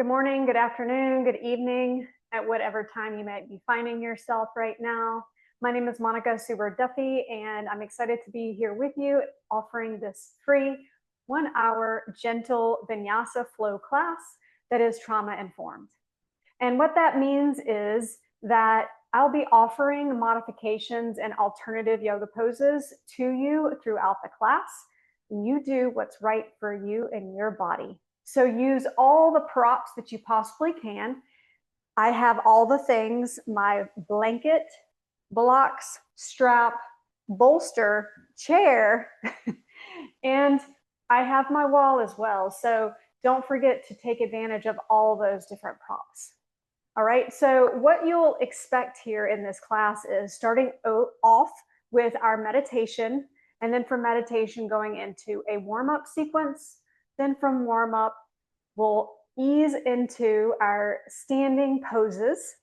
Good morning, good afternoon, good evening, at whatever time you might be finding yourself right now. My name is Monica Suber Duffy, and I'm excited to be here with you offering this free 1 hour gentle Vinyasa Flow class that is trauma informed. And what that means is that I'll be offering modifications and alternative yoga poses to you throughout the class. You do what's right for you and your body. So use all the props that you possibly can. I have all the things: my blanket, blocks, strap, bolster, chair, and I have my wall as well. So don't forget to take advantage of all those different props. All right, so what you'll expect here in this class is starting off with our meditation, and then from meditation going into a warm-up sequence. Then from warm-up, we'll ease into our standing poses.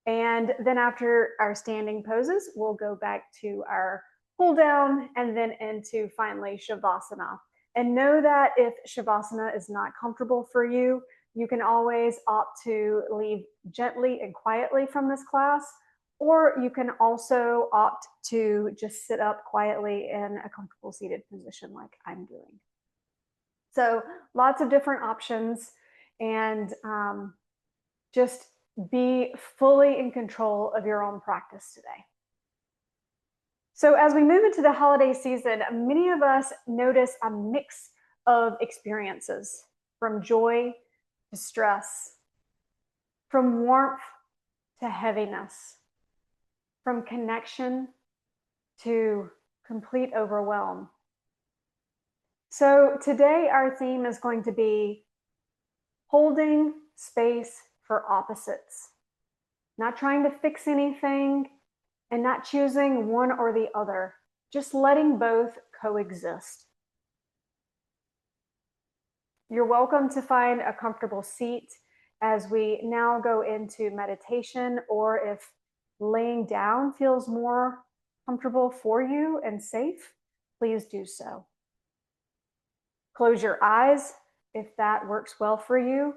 And then after our standing poses, we'll go back to our pull down and then into finally Shavasana. And know that if Shavasana is not comfortable for you, you can always opt to leave gently and quietly from this class, or you can also opt to just sit up quietly in a comfortable seated position like I'm doing. So lots of different options, and just be fully in control of your own practice today. So as we move into the holiday season, many of us notice a mix of experiences, from joy to stress, from warmth to heaviness, from connection to complete overwhelm. So today our theme is going to be holding space for opposites, not trying to fix anything and not choosing one or the other, just letting both coexist. You're welcome to find a comfortable seat as we now go into meditation, or if laying down feels more comfortable for you and safe, please do so. Close your eyes if that works well for you.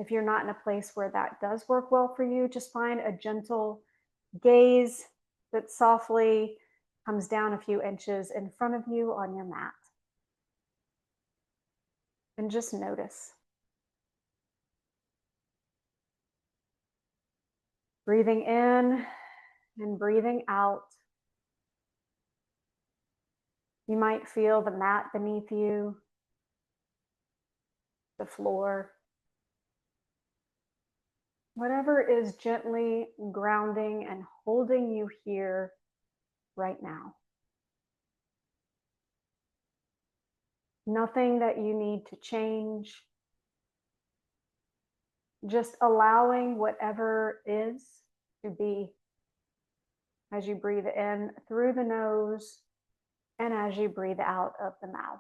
If you're not in a place where that does work well for you, just find a gentle gaze that softly comes down a few inches in front of you on your mat. And just notice. Breathing in and breathing out. You might feel the mat beneath you, the floor, whatever is gently grounding and holding you here right now. Nothing that you need to change. Just allowing whatever is to be as you breathe in through the nose and as you breathe out of the mouth.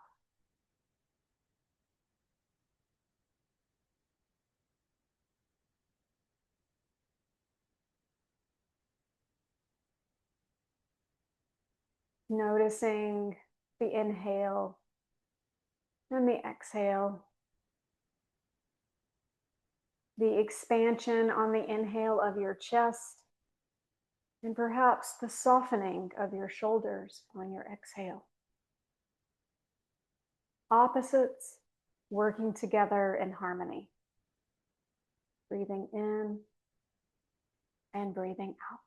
Noticing the inhale and the exhale. The expansion on the inhale of your chest, and perhaps the softening of your shoulders on your exhale. Opposites working together in harmony. Breathing in and breathing out.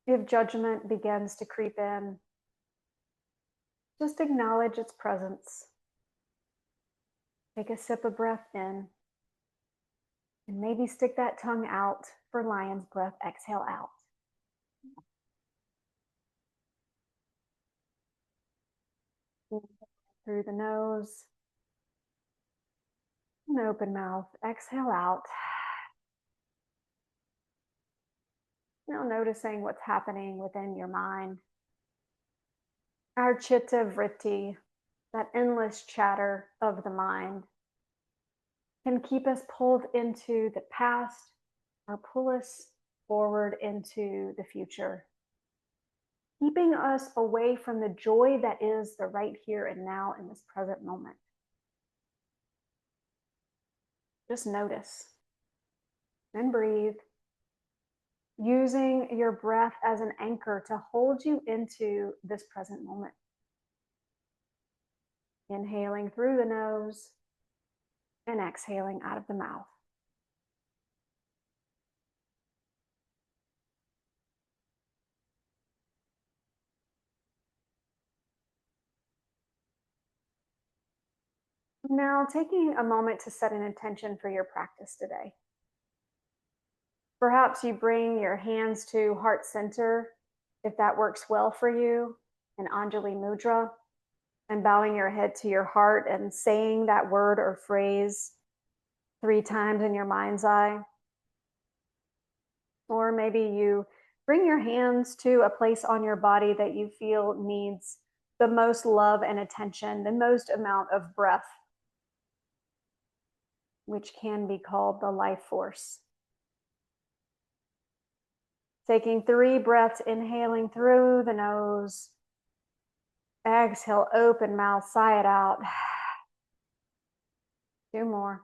If judgment begins to creep in, just acknowledge its presence. Take a sip of breath in, and maybe stick that tongue out for lion's breath. Exhale out. Through the nose, and open mouth. Exhale out. Now noticing what's happening within your mind. Our chitta vritti, that endless chatter of the mind, can keep us pulled into the past or pull us forward into the future, keeping us away from the joy that is the right here and now in this present moment. Just notice and breathe, using your breath as an anchor to hold you into this present moment. Inhaling through the nose and exhaling out of the mouth. Now, taking a moment to set an intention for your practice today. Perhaps you bring your hands to heart center, if that works well for you, in Anjali Mudra, and bowing your head to your heart and saying that word or phrase 3 times in your mind's eye. Or maybe you bring your hands to a place on your body that you feel needs the most love and attention, the most amount of breath, which can be called the life force. Taking 3 breaths, inhaling through the nose. Exhale, open mouth, sigh it out. 2 more.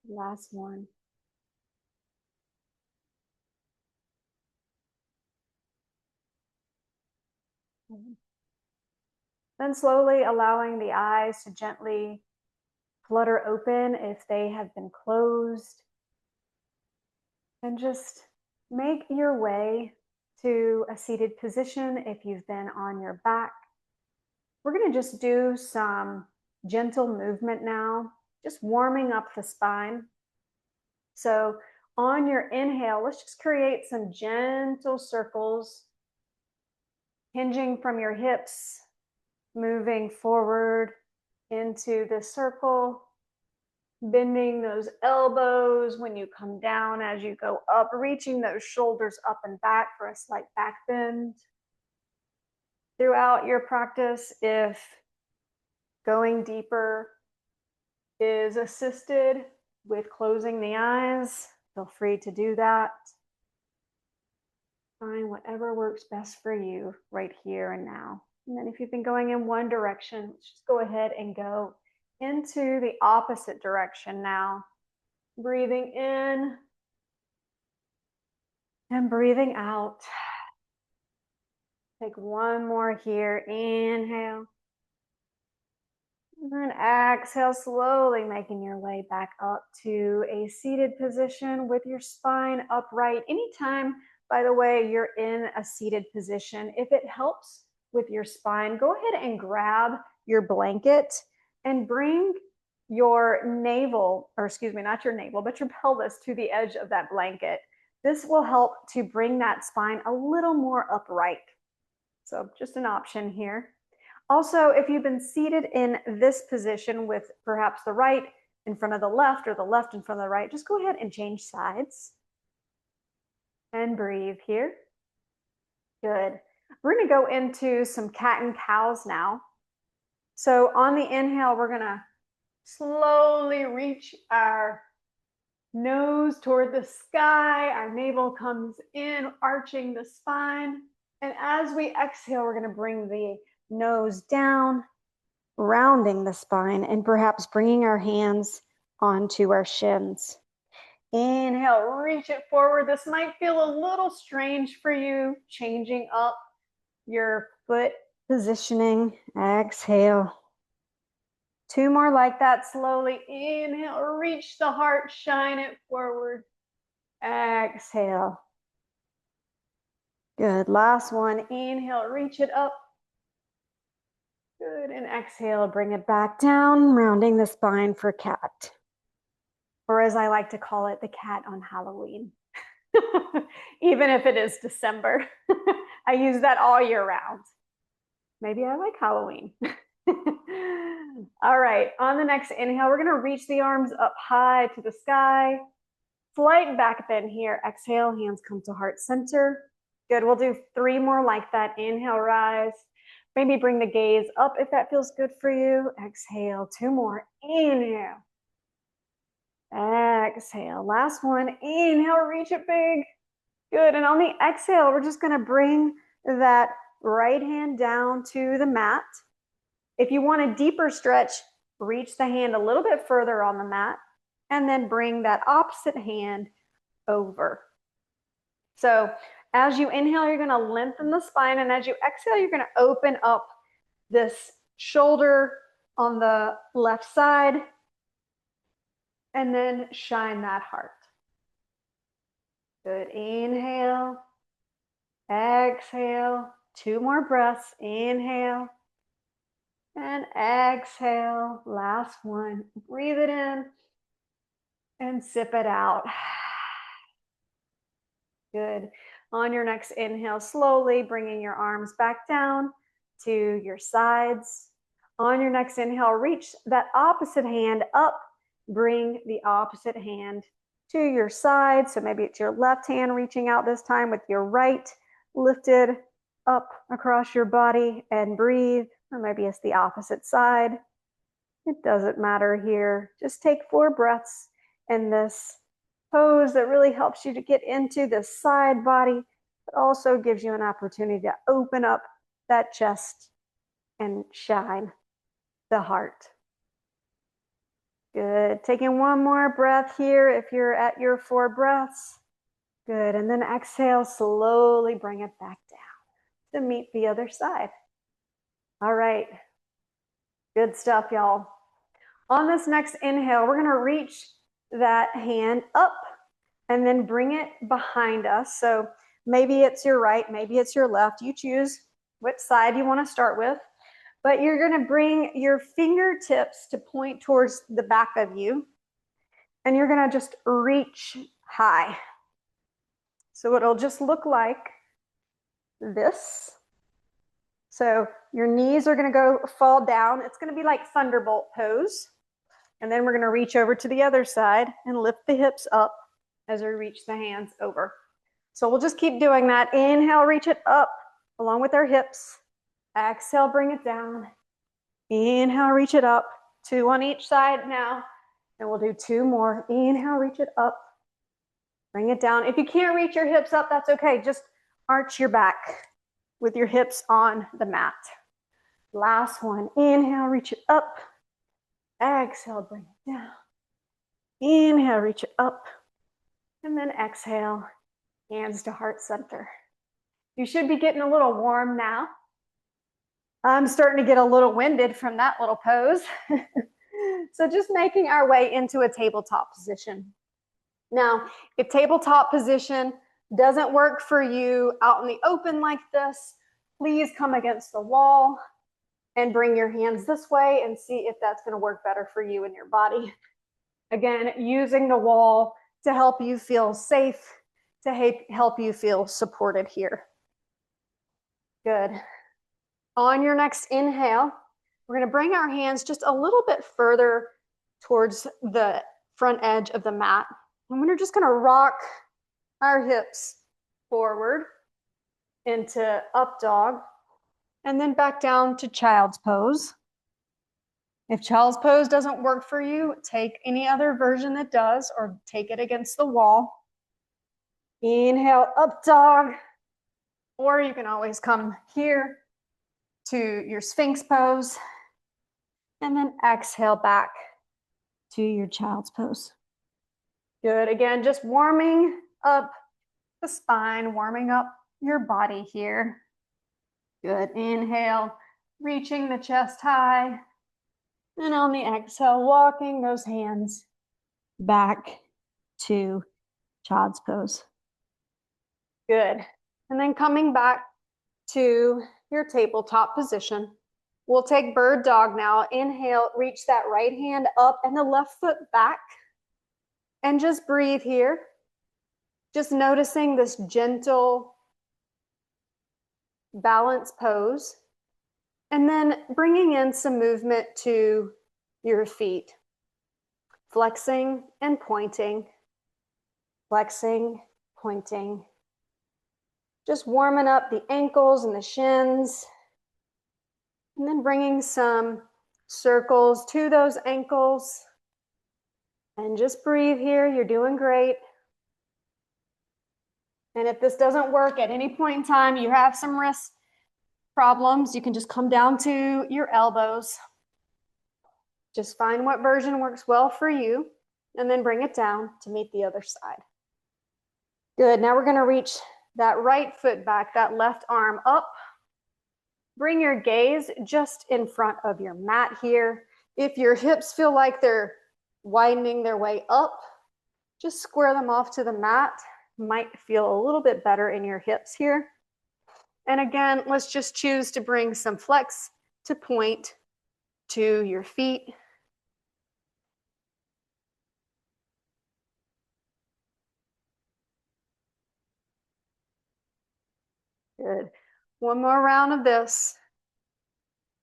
Last one. Then slowly allowing the eyes to gently flutter open if they have been closed. And just make your way to a seated position if you've been on your back. We're going to just do some gentle movement now, just warming up the spine. So on your inhale, let's just create some gentle circles, hinging from your hips, moving forward into the circle, bending those elbows when you come down as you go up, reaching those shoulders up and back for a slight back bend. Throughout your practice, if going deeper is assisted with closing the eyes, feel free to do that. Find whatever works best for you right here and now. And then if you've been going in one direction, let's just go ahead and go into the opposite direction now. Breathing in and breathing out. Take one more here. Inhale. And then exhale, slowly making your way back up to a seated position with your spine upright. Anytime, by the way, you're in a seated position, if it helps with your spine, go ahead and grab your blanket and bring your navel, or excuse me, not your navel, but your pelvis to the edge of that blanket. This will help to bring that spine a little more upright. So just an option here. Also, if you've been seated in this position with perhaps the right in front of the left or the left in front of the right, just go ahead and change sides. And breathe here. Good. We're going to go into some cat and cows now. So on the inhale, we're going to slowly reach our nose toward the sky. Our navel comes in, arching the spine. And as we exhale, we're going to bring the nose down, rounding the spine, and perhaps bringing our hands onto our shins. Inhale, reach it forward. This might feel a little strange for you, changing up your foot positioning. Exhale. 2 more like that. Slowly inhale, reach the heart, shine it forward. Exhale. Good. Last one. Inhale, reach it up. Good. And exhale, bring it back down, rounding the spine for cat. Or as I like to call it, the cat on Halloween. Even if it is December. I use that all year round. Maybe I like Halloween. All right, on the next inhale, we're gonna reach the arms up high to the sky. Slight back bend here. Exhale, hands come to heart center. Good, we'll do 3 more like that. Inhale, rise. Maybe bring the gaze up if that feels good for you. Exhale, 2 more. Inhale. Exhale, last one. Inhale, reach it big. Good, and on the exhale, we're just gonna bring that right hand down to the mat. If you want a deeper stretch, reach the hand a little bit further on the mat and then bring that opposite hand over. So as you inhale, you're going to lengthen the spine, and as you exhale, you're going to open up this shoulder on the left side and then shine that heart. Good. Inhale, exhale, 2 more breaths. Inhale and exhale. Last one. Breathe it in and sip it out. Good. On your next inhale, slowly bringing your arms back down to your sides. On your next inhale, reach that opposite hand up. Bring the opposite hand to your side. So maybe it's your left hand reaching out this time with your right lifted up across your body, and breathe. Or maybe it's the opposite side. It doesn't matter here. Just take 4 breaths in this pose that really helps you to get into the side body, but also gives you an opportunity to open up that chest and shine the heart. Good. Taking 1 more breath here if you're at your 4 breaths. Good. And then exhale, slowly bring it back down to meet the other side. All right. Good stuff, y'all. On this next inhale, we're going to reach that hand up and then bring it behind us. So maybe it's your right, maybe it's your left. You choose which side you want to start with. But you're going to bring your fingertips to point towards the back of you. And you're going to just reach high. So it'll just look like this. So your knees are going to fall down. It's going to be like thunderbolt pose. And then we're going to reach over to the other side and lift the hips up as we reach the hands over. So we'll just keep doing that. Inhale, reach it up along with our hips. Exhale, bring it down. Inhale, reach it up. 2 on each side now. And we'll do 2 more. Inhale, reach it up. Bring it down. If you can't reach your hips up, that's okay. Just arch your back with your hips on the mat. Last one. Inhale, reach it up. Exhale, bring it down. Inhale, reach it up. And then exhale, hands to heart center. You should be getting a little warm now. I'm starting to get a little winded from that little pose. So just making our way into a tabletop position. Now, if tabletop position doesn't work for you out in the open like this, please come against the wall and bring your hands this way and see if that's going to work better for you and your body. Again, using the wall to help you feel safe, to help you feel supported here. Good. On your next inhale, we're going to bring our hands just a little bit further towards the front edge of the mat. And we're just going to rock our hips forward into up dog and then back down to child's pose. If child's pose doesn't work for you, take any other version that does, or take it against the wall. Inhale, up dog, or you can always come here to your Sphinx pose, and then exhale back to your child's pose. Good. Again, just warming up the spine, warming up your body here. Good. Inhale, reaching the chest high. And on the exhale, walking those hands back to child's pose. Good. And then coming back to your tabletop position. We'll take bird dog now. Inhale, reach that right hand up and the left foot back. And just breathe here. Just noticing this gentle balance pose. And then bringing in some movement to your feet. Flexing and pointing. Flexing, pointing. Just warming up the ankles and the shins. And then bringing some circles to those ankles. And just breathe here. You're doing great. And if this doesn't work at any point in time, you have some wrist problems, you can just come down to your elbows. Just find what version works well for you and then bring it down to meet the other side. Good, now we're gonna reach that right foot back, that left arm up. Bring your gaze just in front of your mat here. If your hips feel like they're widening their way up, just square them off to the mat. Might feel a little bit better in your hips here. And again, let's just choose to bring some flex to point to your feet. Good. One more round of this.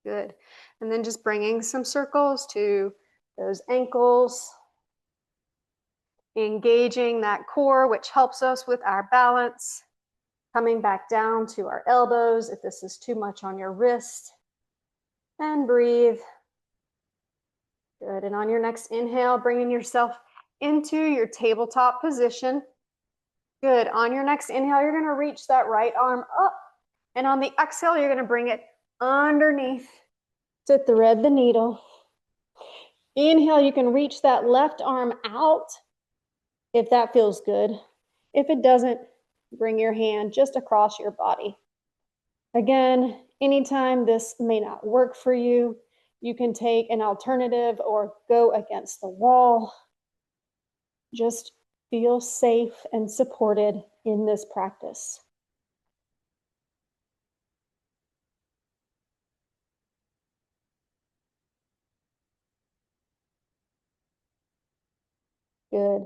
Good. And then just bringing some circles to those ankles. Engaging that core, which helps us with our balance. Coming back down to our elbows if this is too much on your wrist. And breathe. Good. And on your next inhale, bringing yourself into your tabletop position. Good. On your next inhale, you're going to reach that right arm up. And on the exhale, you're going to bring it underneath to thread the needle. Inhale, you can reach that left arm out if that feels good. If it doesn't, bring your hand just across your body. Again, anytime this may not work for you, you can take an alternative or go against the wall. Just feel safe and supported in this practice. Good.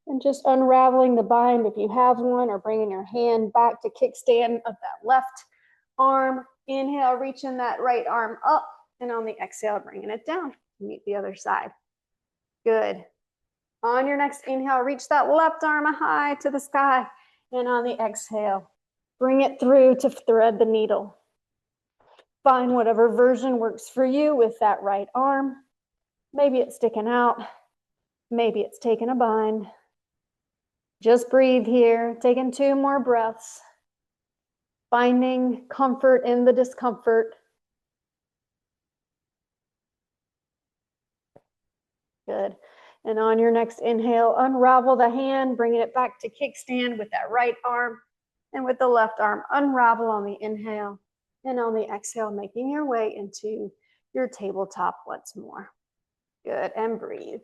And just unraveling the bind if you have one, or bringing your hand back to kickstand of that left arm. Inhale, reaching that right arm up. And on the exhale, bringing it down to meet the other side. Good. On your next inhale, reach that left arm high to the sky. And on the exhale, bring it through to thread the needle. Find whatever version works for you with that right arm. Maybe it's sticking out. Maybe it's taking a bind. Just breathe here, taking 2 more breaths. Finding comfort in the discomfort. Good. And on your next inhale, unravel the hand, bringing it back to kickstand with that right arm. And with the left arm, unravel on the inhale. And on the exhale, making your way into your tabletop once more. Good, and breathe.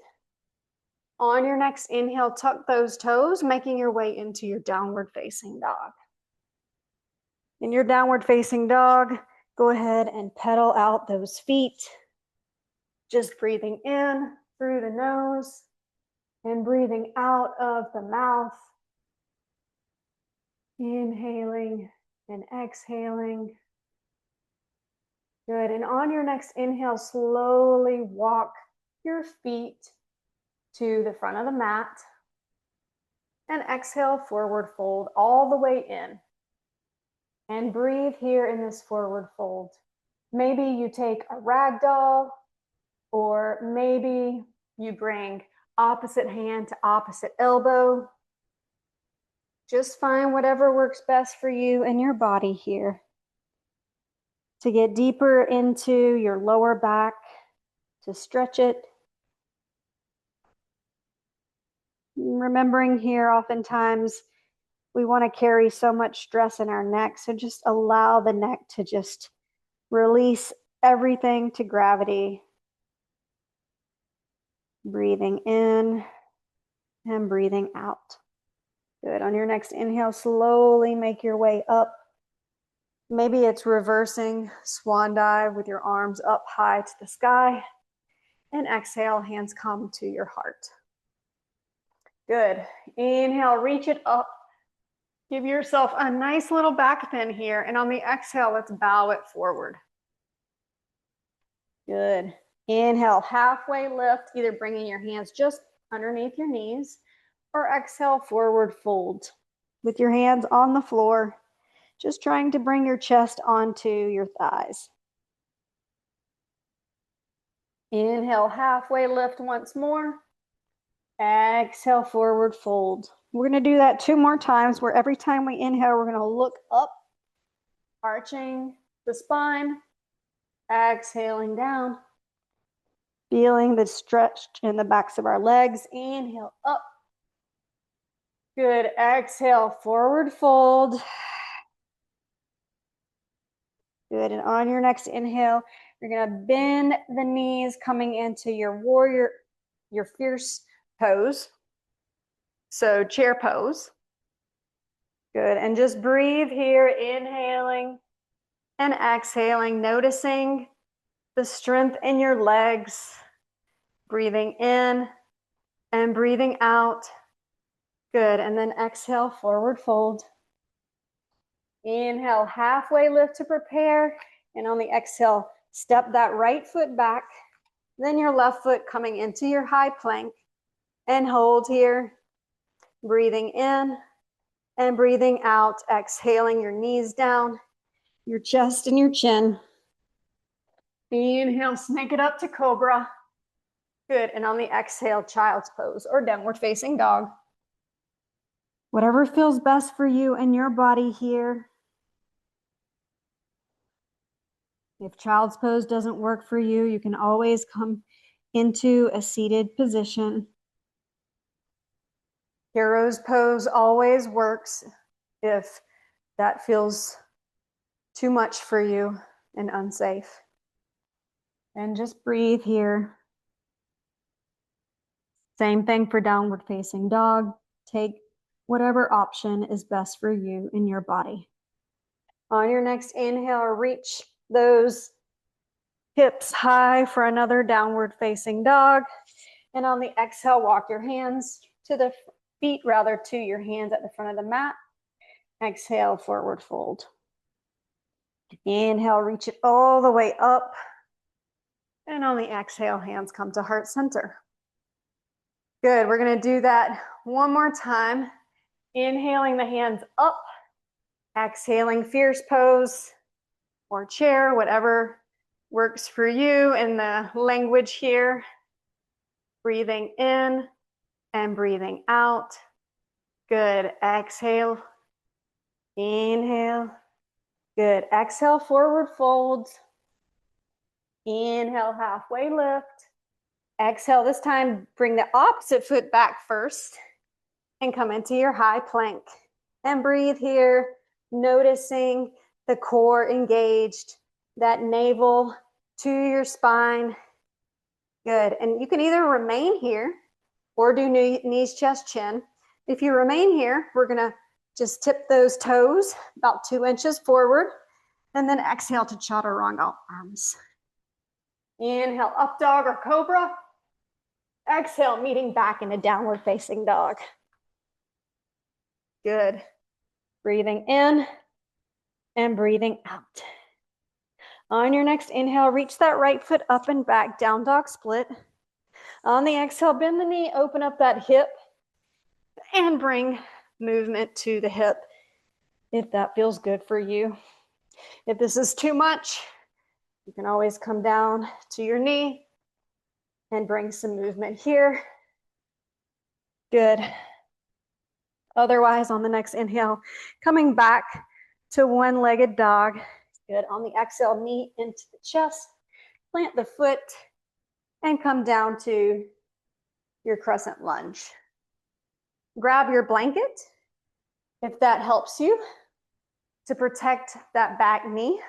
On your next inhale, tuck those toes, making your way into your downward facing dog. In your downward facing dog, go ahead and pedal out those feet. Just breathing in through the nose and breathing out of the mouth. Inhaling and exhaling. Good. And on your next inhale, slowly walk your feet to the front of the mat. And exhale, forward fold all the way in. And breathe here in this forward fold. Maybe you take a rag doll, or maybe you bring opposite hand to opposite elbow. Just find whatever works best for you and your body here. To get deeper into your lower back, to stretch it. Remembering here, oftentimes we want to carry so much stress in our neck, so just allow the neck to just release everything to gravity. Breathing in and breathing out. Good. On your next inhale, slowly make your way up. Maybe it's reversing swan dive with your arms up high to the sky. And exhale, hands come to your heart. Good. Inhale, reach it up. Give yourself a nice little back bend here. And on the exhale, let's bow it forward. Good. Inhale, halfway lift, either bringing your hands just underneath your knees, or exhale, forward fold with your hands on the floor, just trying to bring your chest onto your thighs. Inhale, halfway lift once more. Exhale, forward fold. We're going to do that 2 more times, where every time we inhale, we're going to look up, arching the spine. Exhaling down. Feeling the stretch in the backs of our legs. Inhale up. Good. Exhale, forward fold. Good. And on your next inhale, you're going to bend the knees coming into your warrior, your fierce pose. So chair pose. Good. And just breathe here, inhaling and exhaling, noticing the strength in your legs. Breathing in and breathing out. Good. And then exhale, forward fold. Inhale, halfway lift to prepare. And on the exhale, step that right foot back. Then your left foot coming into your high plank. And hold here. Breathing in and breathing out. Exhaling your knees down, your chest and your chin. Inhale, snake it up to cobra. Good. And on the exhale, child's pose or downward facing dog. Whatever feels best for you and your body here. If child's pose doesn't work for you, you can always come into a seated position. Hero's pose always works if that feels too much for you and unsafe. And just breathe here. Same thing for downward facing dog. Take whatever option is best for you and your body. On your next inhale, reach those hips high for another downward facing dog. And on the exhale, walk your hands to the feet, rather to your hands at the front of the mat. Exhale, forward fold. Inhale, reach it all the way up. And on the exhale, hands come to heart center. Good, we're gonna do that one more time. Inhaling the hands up. Exhaling, fierce pose or chair, whatever works for you in the language here. Breathing in and breathing out. Good. Exhale. Inhale. Good. Exhale, forward fold. Inhale, halfway lift. Exhale, this time bring the opposite foot back first and come into your high plank. And breathe here, noticing the core engaged, that navel to your spine. Good. And you can either remain here or do knees, chest, chin. If you remain here, we're going to just tip those toes about 2 inches forward and then exhale to chaturanga arms. Inhale, up dog or cobra. Exhale, meeting back into downward facing dog. Good. Breathing in and breathing out. On your next inhale, reach that right foot up and back, down dog split. On the exhale, bend the knee, open up that hip, and bring movement to the hip if that feels good for you. If this is too much, you can always come down to your knee and bring some movement here. Good. Otherwise, on the next inhale, coming back to one-legged dog. Good. On the exhale, knee into the chest, plant the foot, and come down to your crescent lunge. Grab your blanket if that helps you to protect that back knee.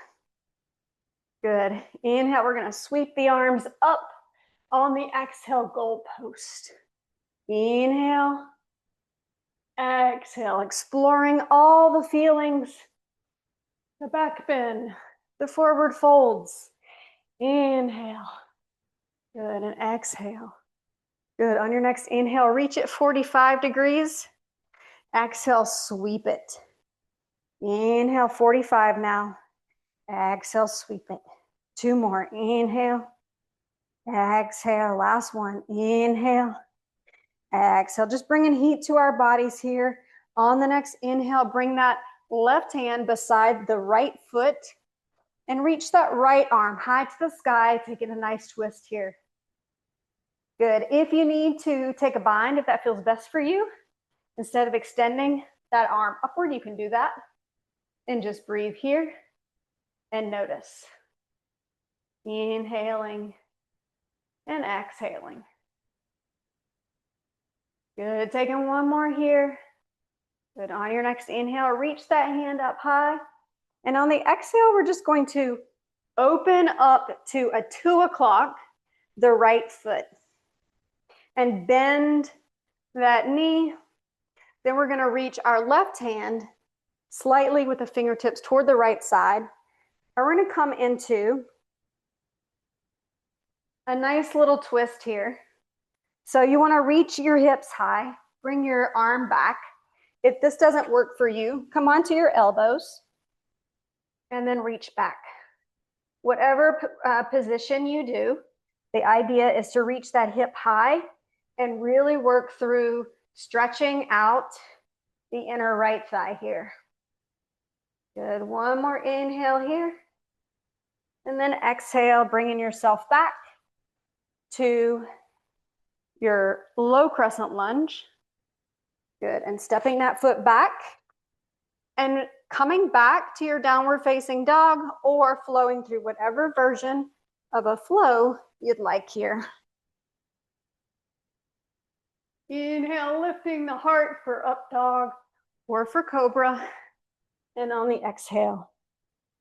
Good. Inhale, we're going to sweep the arms up. On the exhale, goal post. Inhale. Exhale, exploring all the feelings. The back bend, the forward folds. Inhale. Good, and exhale. Good, on your next inhale, reach it 45 degrees. Exhale, sweep it. Inhale, 45 now. Exhale, sweep it. 2 more, inhale. Exhale, last one, inhale. Exhale, just bringing heat to our bodies here. On the next inhale, bring that left hand beside the right foot and reach that right arm high to the sky, taking a nice twist here. Good. If you need to take a bind, if that feels best for you, instead of extending that arm upward, you can do that. And just breathe here and notice. Inhaling and exhaling. Good, taking one more here. Good, on your next inhale, reach that hand up high. And on the exhale, we're just going to open up to a 2 o'clock, the right foot. And bend that knee. Then we're gonna reach our left hand slightly with the fingertips toward the right side. And we're gonna come into a nice little twist here. So you wanna reach your hips high, bring your arm back. If this doesn't work for you, come onto your elbows and then reach back. Whatever position you do, the idea is to reach that hip high and really work through stretching out the inner right thigh here. Good, one more inhale here. And then exhale, bringing yourself back to your low crescent lunge. Good, and stepping that foot back and coming back to your downward facing dog or flowing through whatever version of a flow you'd like here. Inhale, lifting the heart for up dog or for cobra. And on the exhale,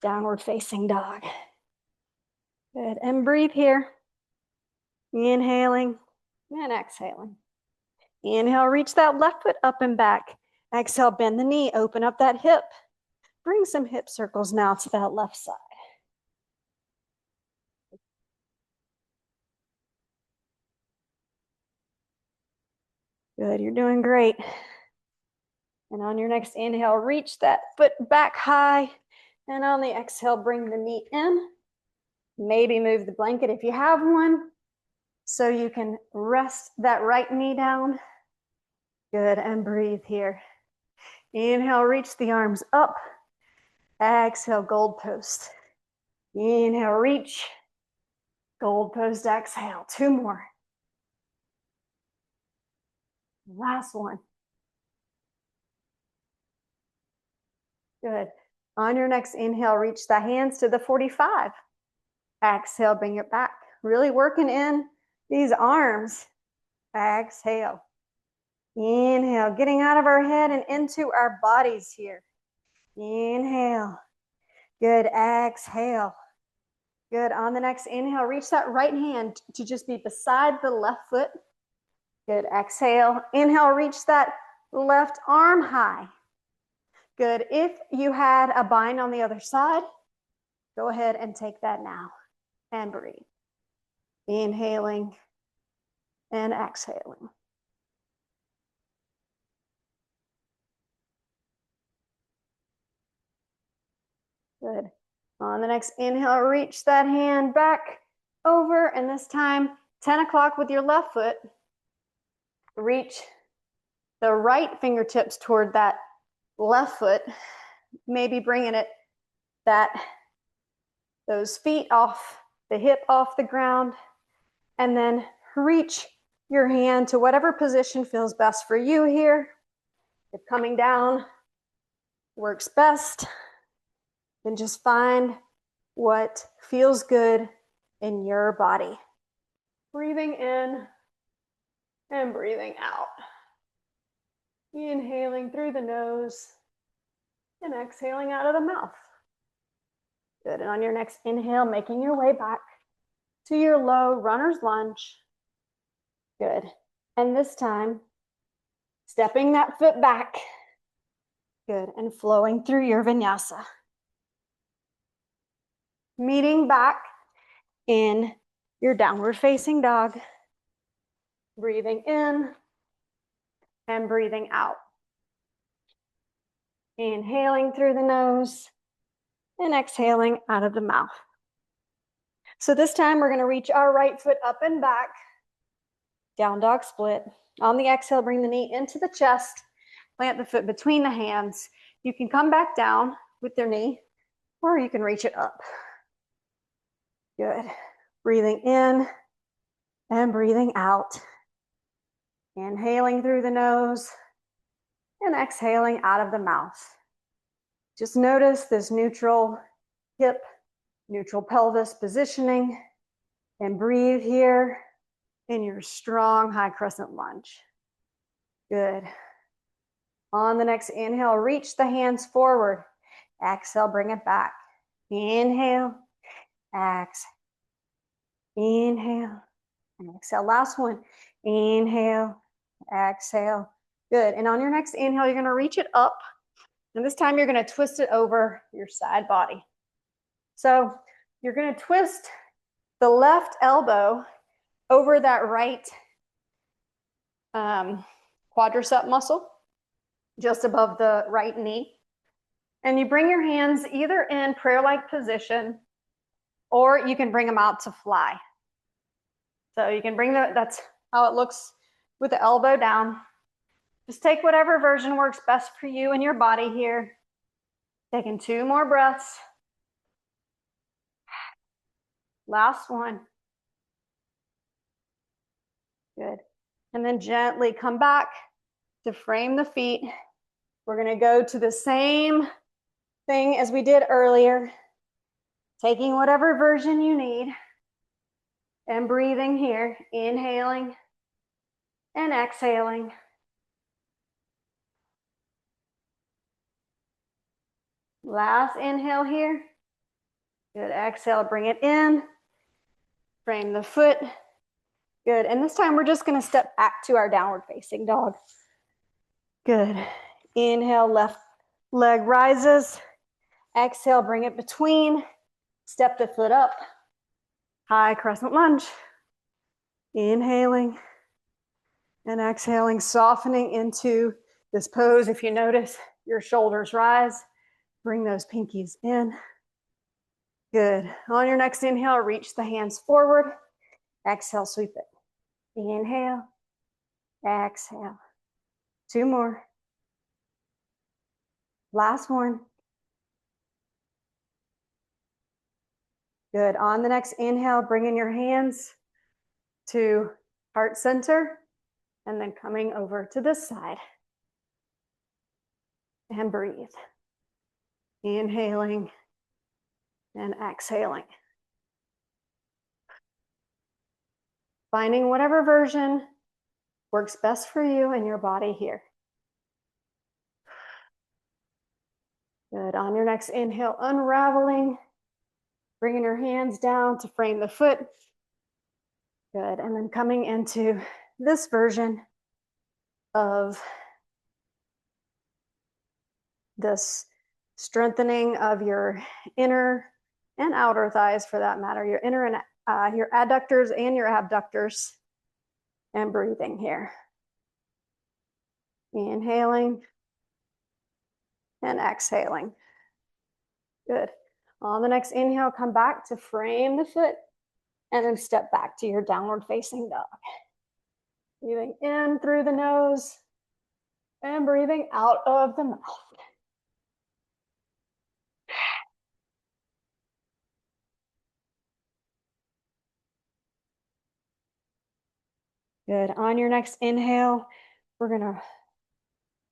downward facing dog. Good, and breathe here. Inhaling and exhaling. Inhale, reach that left foot up and back. Exhale, bend the knee, open up that hip. Bring some hip circles now to that left side. Good, you're doing great. And on your next inhale, reach that foot back high. And on the exhale, bring the knee in. Maybe move the blanket if you have one, so you can rest that right knee down. Good, and breathe here. Inhale, reach the arms up. Exhale, gold post. Inhale, reach. Gold post, exhale. 2 more. Last one. Good. On your next inhale, reach the hands to the 45. Exhale, bring it back. Really working in these arms. Exhale. Inhale, getting out of our head and into our bodies here. Inhale. Good, exhale. Good, on the next inhale, reach that right hand to just be beside the left foot. Good, exhale. Inhale, reach that left arm high. Good, if you had a bind on the other side, go ahead and take that now and breathe. Inhaling and exhaling. Good. On the next inhale, reach that hand back over, and this time 10 o'clock with your left foot. Reach the right fingertips toward that left foot, maybe bringing it those feet off the hip, off the ground, and then reach your hand to whatever position feels best for you here. If coming down works best, then just find what feels good in your body. Breathing in and breathing out. Inhaling through the nose and exhaling out of the mouth. Good, and on your next inhale, making your way back to your low runner's lunge. Good, and this time, stepping that foot back. Good, and flowing through your vinyasa. Meeting back in your downward facing dog. Breathing in and breathing out. Inhaling through the nose and exhaling out of the mouth. So this time we're going to reach our right foot up and back. Down dog split. On the exhale, bring the knee into the chest. Plant the foot between the hands. You can come back down with your knee, or you can reach it up. Good. Breathing in and breathing out. Inhaling through the nose and exhaling out of the mouth. Just notice this neutral hip Neutral pelvis positioning, and breathe here in your strong high crescent lunge. Good. On the next inhale, reach the hands forward. Exhale, bring it back. Inhale, exhale, inhale, and exhale. Last one. Inhale, exhale. Good. And on your next inhale, you're going to reach it up. And this time you're going to twist it over your side body. So you're going to twist the left elbow over that right quadricep muscle, just above the right knee. And you bring your hands either in prayer-like position, or you can bring them out to fly. So you can bring that's how it looks with the elbow down. Just take whatever version works best for you and your body here. Taking 2 more breaths. Last one. Good. And then gently come back to frame the feet. We're going to go to the same thing as we did earlier. Taking whatever version you need and breathing here. Inhaling and exhaling. Last inhale here. Good. Exhale, bring it in. Frame the foot. Good. And this time we're just going to step back to our downward facing dog. Good. Inhale, left leg rises. Exhale, bring it between. Step the foot up. High crescent lunge. Inhaling and exhaling, softening into this pose. If you notice your shoulders rise, bring those pinkies in. Good. On your next inhale, reach the hands forward. Exhale, sweep it. Inhale, exhale. 2 more. Last one. Good. On the next inhale, bring in your hands to heart center and then coming over to this side. And breathe. Inhaling and exhaling. Finding whatever version works best for you and your body here. Good. On your next inhale, unraveling. Bringing your hands down to frame the foot. Good. And then coming into this version of this strengthening of your inner and outer thighs, for that matter, your inner and your adductors and your abductors, and breathing here. Inhaling and exhaling. Good. On the next inhale, come back to frame the foot and then step back to your downward facing dog. Breathing in through the nose and breathing out of the mouth. Good. On your next inhale, we're going to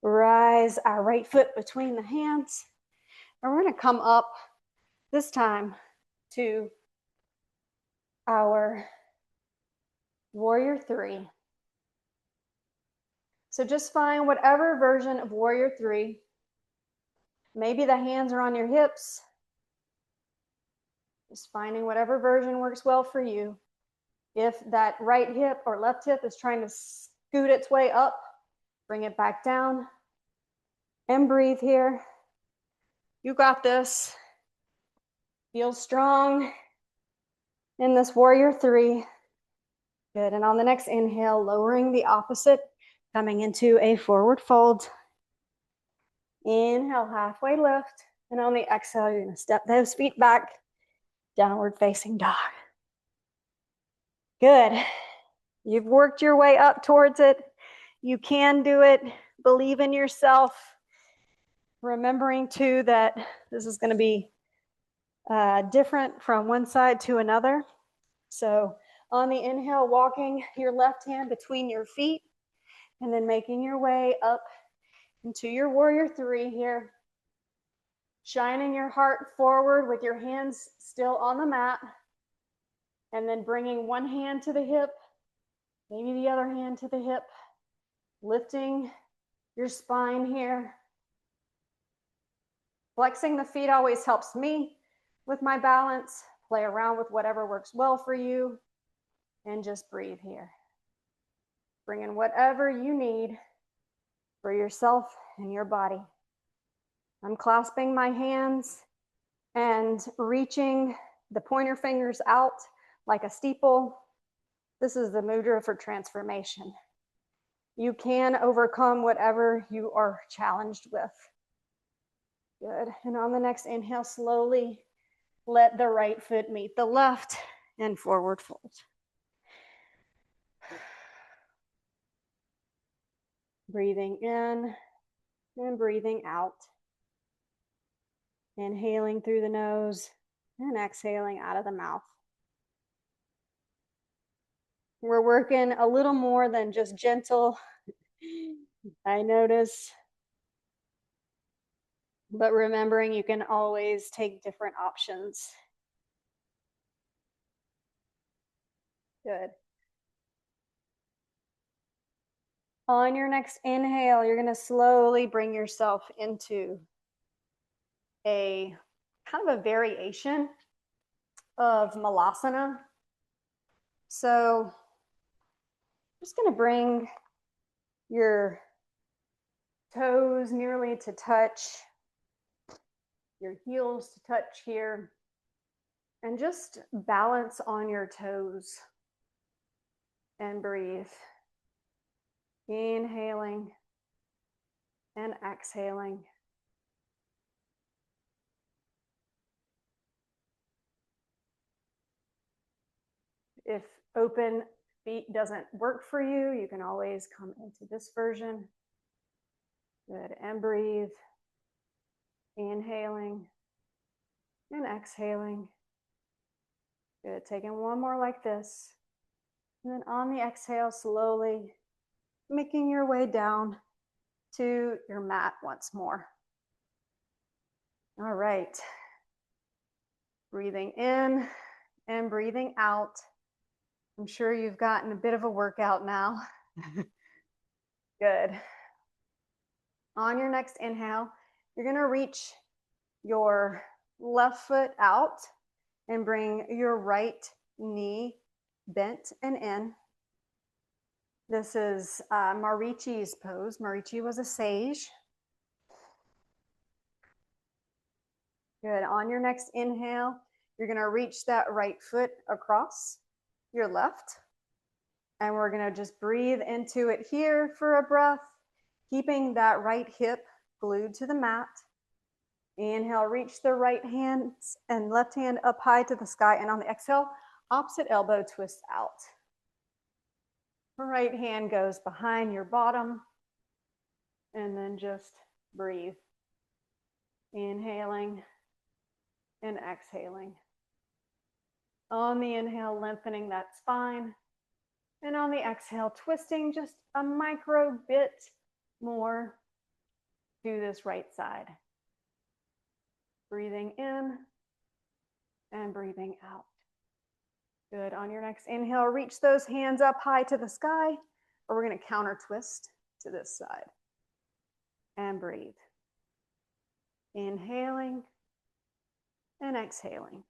rise our right foot between the hands. And we're going to come up this time to our warrior 3. So just find whatever version of warrior 3. Maybe the hands are on your hips. Just finding whatever version works well for you. If that right hip or left hip is trying to scoot its way up, bring it back down and breathe here. You got this. Feel strong in this warrior 3. Good. And on the next inhale, lowering the opposite, coming into a forward fold. Inhale, halfway lift. And on the exhale, you're going to step those feet back, downward facing dog. Good. You've worked your way up towards it. You can do it. Believe in yourself. Remembering too that this is going to be different from one side to another. So on the inhale, walking your left hand between your feet and then making your way up into your warrior 3 here. Shining your heart forward with your hands still on the mat. And then bringing one hand to the hip, maybe the other hand to the hip, lifting your spine here. Flexing the feet always helps me with my balance. Play around with whatever works well for you. And just breathe here. Bring in whatever you need for yourself and your body. I'm clasping my hands and reaching the pointer fingers out like a steeple. This is the mudra for transformation. You can overcome whatever you are challenged with. Good. And on the next inhale, slowly let the right foot meet the left and forward fold. Breathing in and breathing out. Inhaling through the nose and exhaling out of the mouth. We're working a little more than just gentle, I notice. But remembering you can always take different options. Good. On your next inhale, you're going to slowly bring yourself into a kind of a variation of malasana. So just going to bring your toes nearly to touch, your heels to touch here, and just balance on your toes and breathe. Inhaling and exhaling. If open feet doesn't work for you, you can always come into this version. Good, and breathe. Inhaling and exhaling. Good, taking one more like this. And then on the exhale, slowly making your way down to your mat once more. All right. Breathing in and breathing out. I'm sure you've gotten a bit of a workout now. Good. On your next inhale, you're going to reach your left foot out and bring your right knee bent and in. This is Marici's pose. Marici was a sage. Good. On your next inhale, you're going to reach that right foot across your left. And we're going to just breathe into it here for a breath, keeping that right hip glued to the mat. Inhale, reach the right hand and left hand up high to the sky. And on the exhale, opposite elbow twist out. Right hand goes behind your bottom. And then just breathe. Inhaling and exhaling. On the inhale, lengthening that spine. And on the exhale, twisting just a micro bit more to this right side. Breathing in and breathing out. Good. On your next inhale, reach those hands up high to the sky, or we're going to counter twist to this side. And breathe. Inhaling and exhaling.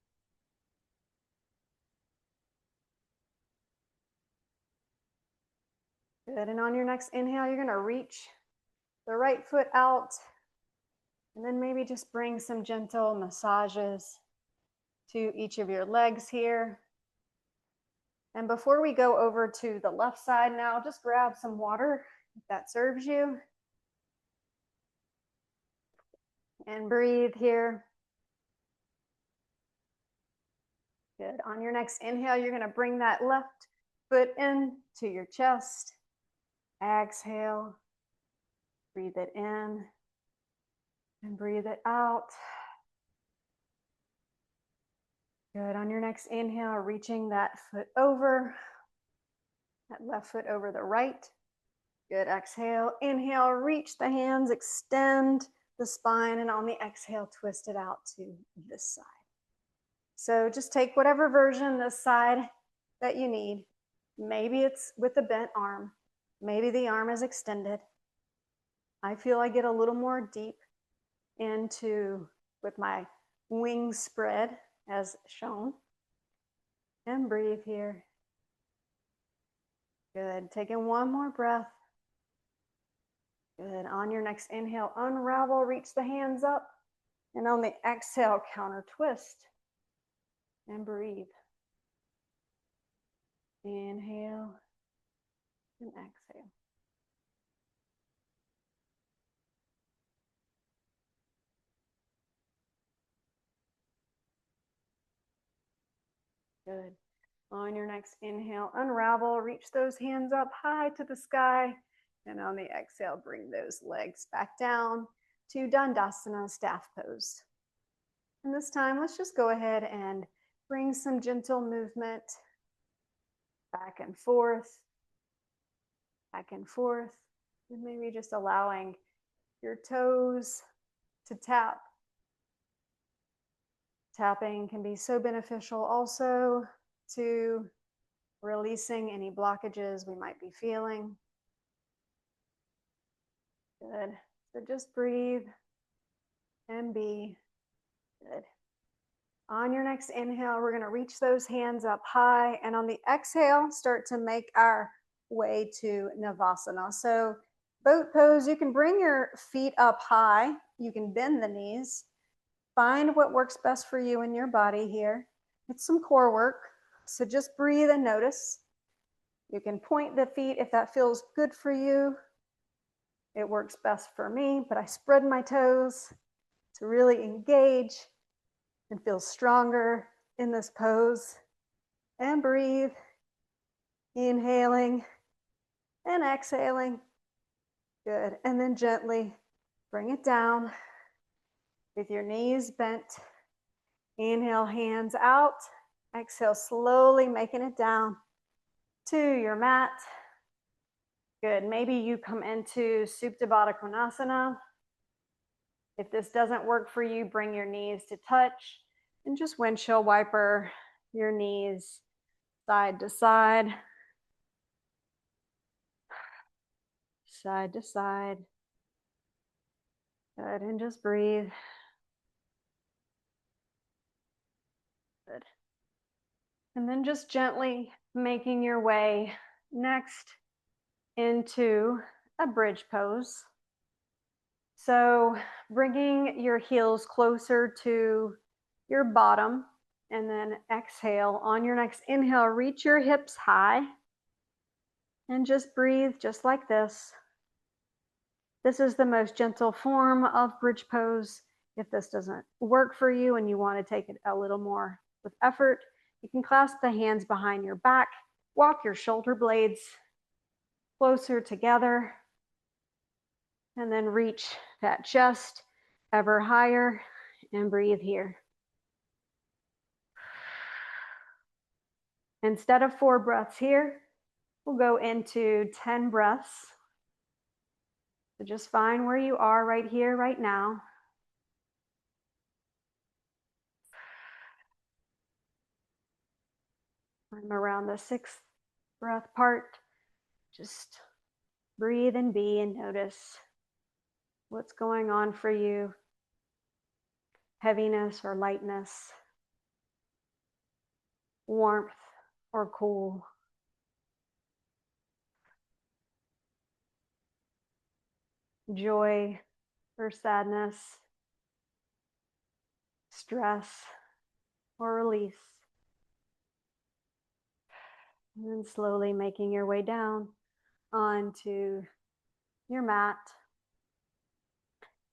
Good. And on your next inhale, you're going to reach the right foot out, and then maybe just bring some gentle massages to each of your legs here. And before we go over to the left side now, just grab some water if that serves you. And breathe here. Good. On your next inhale, you're going to bring that left foot in to your chest. Exhale. Breathe it in and breathe it out. Good. On your next inhale, reaching that foot over, that left foot over the right. Good. Exhale. Inhale, reach the hands, extend the spine, and on the exhale, twist it out to this side. So just take whatever version this side that you need. Maybe it's with a bent arm. Maybe the arm is extended. I feel I get a little more deep into with my wings spread as shown. And breathe here. Good. Taking one more breath. Good. On your next inhale, unravel, reach the hands up. And on the exhale, counter twist. And breathe. Inhale and exhale. Good. On your next inhale, unravel, reach those hands up high to the sky. And on the exhale, bring those legs back down to Dandasana, staff pose. And this time, let's just go ahead and bring some gentle movement back and forth, and maybe just allowing your toes to tap. Tapping can be so beneficial also to releasing any blockages we might be feeling. Good. So just breathe and be. Good. On your next inhale, we're going to reach those hands up high, and on the exhale, start to make our way to Navasana. So boat pose, you can bring your feet up high, you can bend the knees, find what works best for you in your body here. It's some core work, so just breathe and notice. You can point the feet if that feels good for you. It works best for me, but I spread my toes to really engage and feel stronger in this pose. And breathe, inhaling and exhaling. Good. And then gently bring it down with your knees bent. Inhale, hands out. Exhale, slowly making it down to your mat. Good. Maybe you come into Supta Baddha Konasana. If this doesn't work for you, bring your knees to touch and just windshield wiper your knees side to side. Side to side. Good. And just breathe. Good. And then just gently making your way next into a bridge pose. So bringing your heels closer to your bottom, and then exhale. On your next inhale, reach your hips high and just breathe just like this. This is the most gentle form of bridge pose. If this doesn't work for you and you want to take it a little more with effort, you can clasp the hands behind your back, walk your shoulder blades closer together, and then reach that chest ever higher and breathe here. Instead of 4 breaths here, we'll go into 10 breaths. So just find where you are right here, right now. I'm around the 6th breath part. Just breathe and be and notice what's going on for you. Heaviness or lightness, warmth or cool. Joy or sadness, stress or release. And then slowly making your way down onto your mat.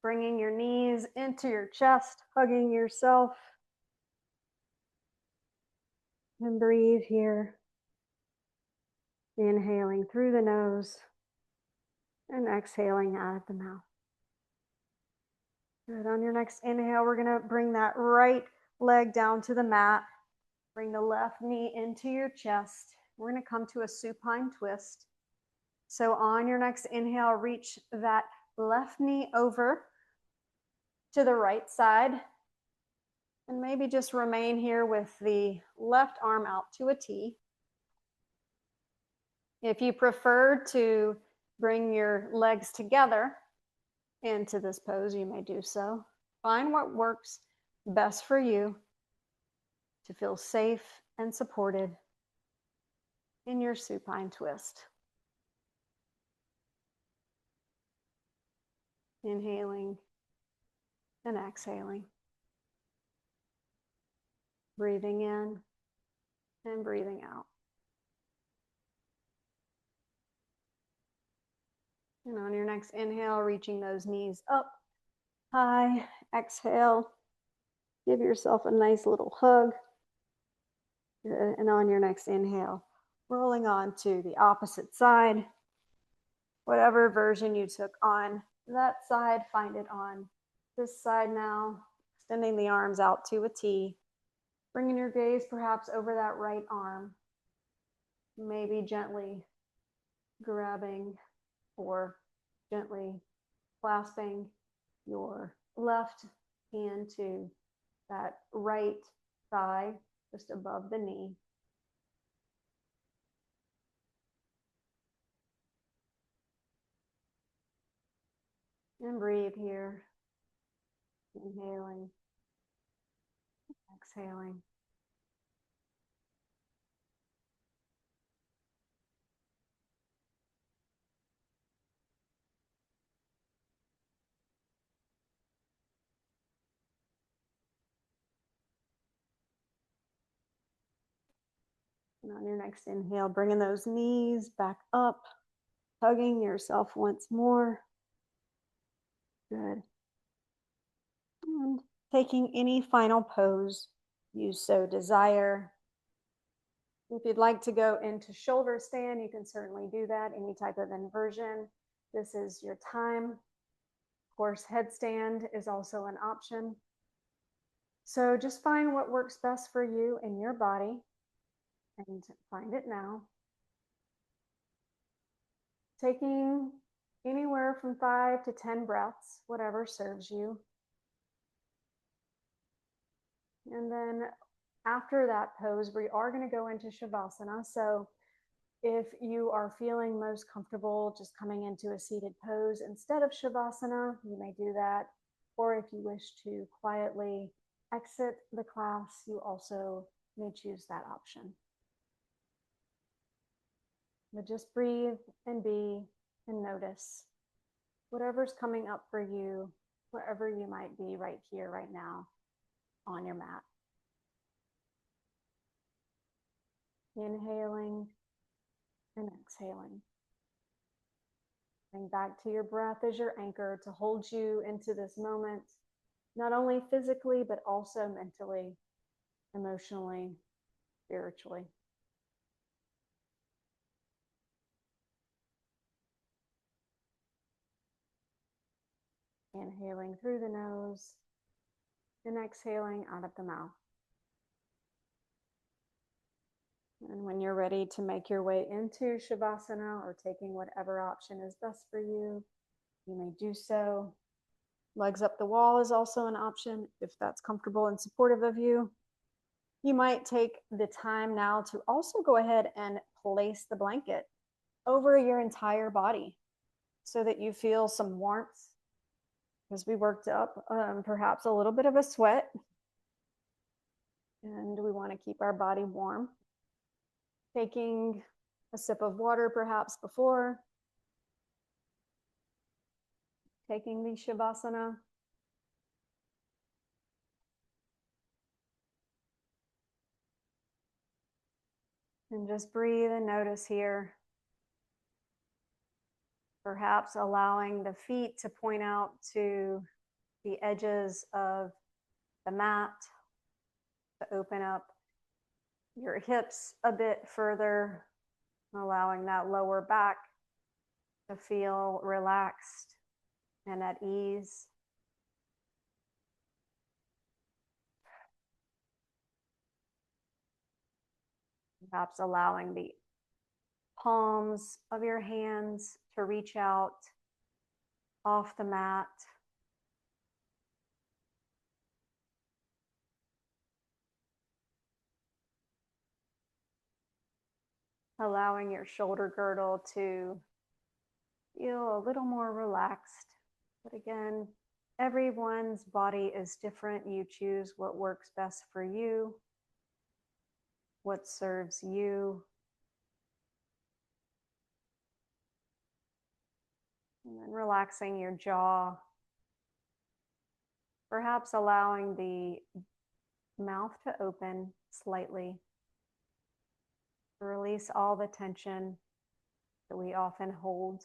Bringing your knees into your chest, hugging yourself. And breathe here. Inhaling through the nose and exhaling out of the mouth. Good. On your next inhale, we're going to bring that right leg down to the mat. Bring the left knee into your chest. We're going to come to a supine twist. So on your next inhale, reach that left knee over. to the right side. And maybe just remain here with the left arm out to a T. If you prefer to bring your legs together into this pose, you may do so. Find what works best for you to feel safe and supported in your supine twist. Inhaling and exhaling. Breathing in and breathing out. And on your next inhale, reaching those knees up high. Exhale. Give yourself a nice little hug. Good. And on your next inhale, rolling on to the opposite side. Whatever version you took on that side, find it on this side now. Extending the arms out to a T. Bringing your gaze perhaps over that right arm. Maybe gently grabbing or gently clasping your left hand to that right thigh just above the knee. And breathe here. Inhaling, exhaling. And on your next inhale, bringing those knees back up, hugging yourself once more. Good. And taking any final pose you so desire. If you'd like to go into shoulder stand, you can certainly do that, any type of inversion. This is your time. Of course, headstand is also an option. So just find what works best for you and your body and find it now. Taking anywhere from 5 to 10 breaths, whatever serves you. And then after that pose, we are going to go into Shavasana. So if you are feeling most comfortable just coming into a seated pose instead of Shavasana, you may do that. Or if you wish to quietly exit the class, you also may choose that option. But just breathe and be and notice whatever's coming up for you, wherever you might be right here, right now on your mat. Inhaling and exhaling. Bring back to your breath as your anchor to hold you into this moment, not only physically, but also mentally, emotionally, spiritually. Inhaling through the nose and exhaling out of the mouth. And when you're ready to make your way into Shavasana or taking whatever option is best for you, you may do so. Legs up the wall is also an option if that's comfortable and supportive of you. You might take the time now to also go ahead and place the blanket over your entire body so that you feel some warmth, because we worked up perhaps a little bit of a sweat, and we want to keep our body warm. Taking a sip of water perhaps before taking the Shavasana. And just breathe and notice here. Perhaps allowing the feet to point out to the edges of the mat, to open up your hips a bit further, allowing that lower back to feel relaxed and at ease. Perhaps allowing the palms of your hands to reach out off the mat. allowing your shoulder girdle to feel a little more relaxed. But again, everyone's body is different. You choose what works best for you, what serves you. And then relaxing your jaw, perhaps allowing the mouth to open slightly to release all the tension that we often hold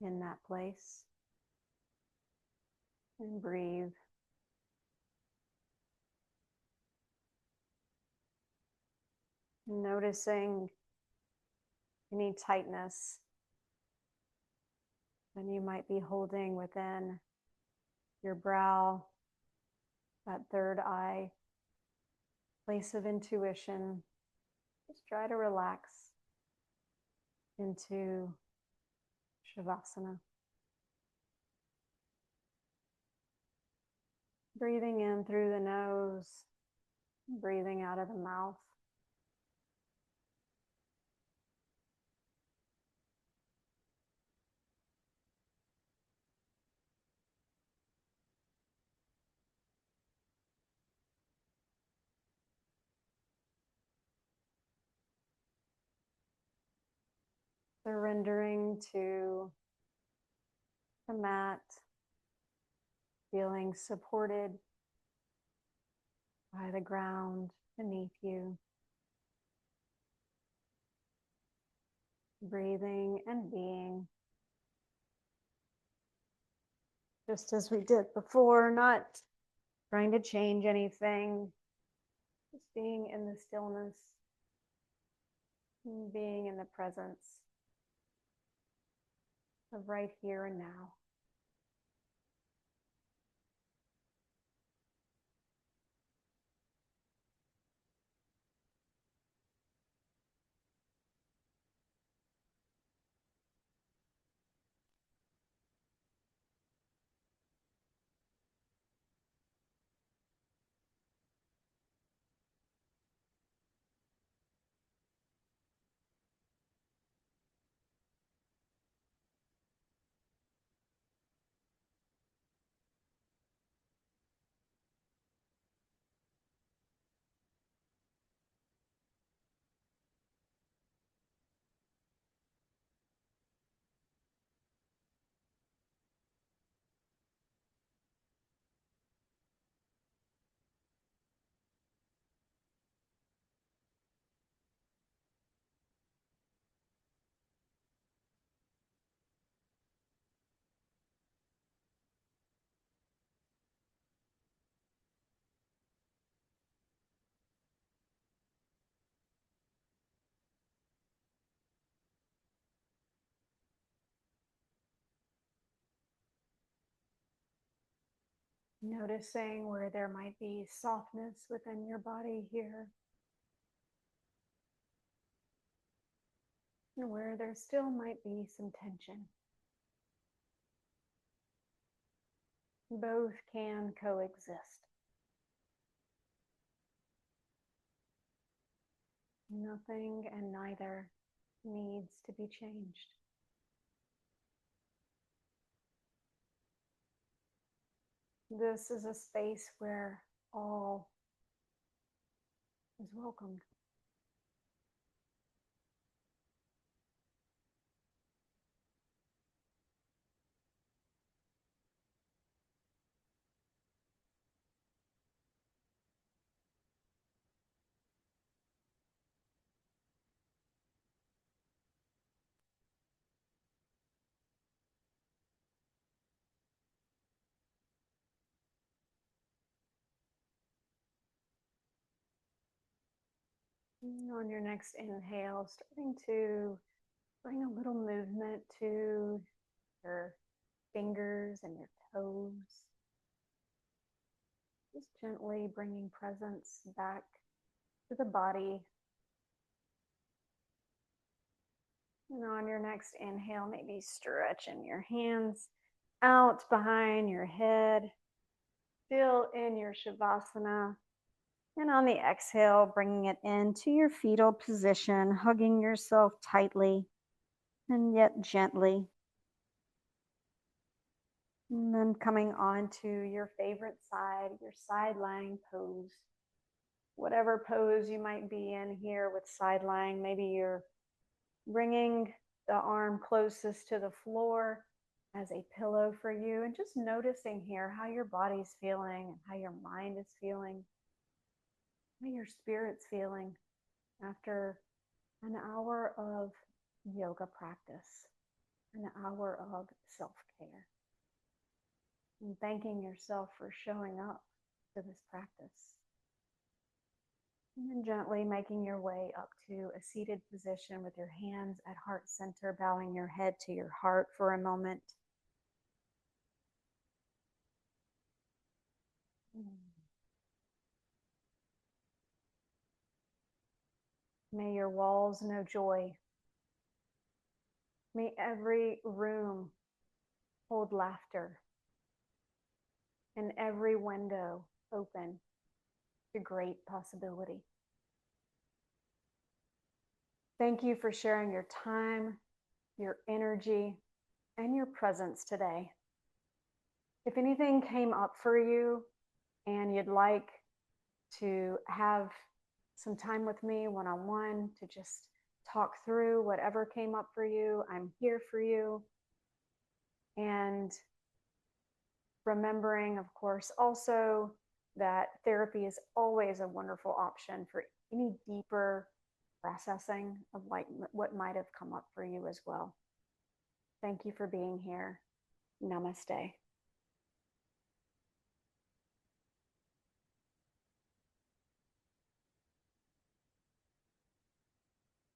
in that place. And breathe. Noticing any tightness that you might be holding within your brow, that third eye, place of intuition. Just try to relax into Shavasana. Breathing in through the nose, breathing out of the mouth. Surrendering to the mat, feeling supported by the ground beneath you. Breathing and being just as we did before, not trying to change anything, just being in the stillness, being in the presence of right here and now. Noticing where there might be softness within your body here, and where there still might be some tension. Both can coexist. Nothing and neither needs to be changed. This is a space where all is welcomed. On your next inhale, starting to bring a little movement to your fingers and your toes. Just gently bringing presence back to the body. And on your next inhale, maybe stretching your hands out behind your head. Still in your Shavasana. And on the exhale, bringing it into your fetal position, hugging yourself tightly and yet gently. And then coming on to your favorite side, your side lying pose. Whatever pose you might be in here with side lying, maybe you're bringing the arm closest to the floor as a pillow for you, and just noticing here how your body's feeling and how your mind is feeling, how your spirit's feeling after an hour of yoga practice, an hour of self care, and thanking yourself for showing up to this practice. And then gently making your way up to a seated position with your hands at heart center, bowing your head to your heart for a moment. May your walls know joy. May every room hold laughter and every window open to great possibility. Thank you for sharing your time, your energy, and your presence today. If anything came up for you and you'd like to have some time with me one-on-one to just talk through whatever came up for you, I'm here for you. And remembering, of course, also that therapy is always a wonderful option for any deeper processing of like what might have come up for you as well. Thank you for being here. Namaste.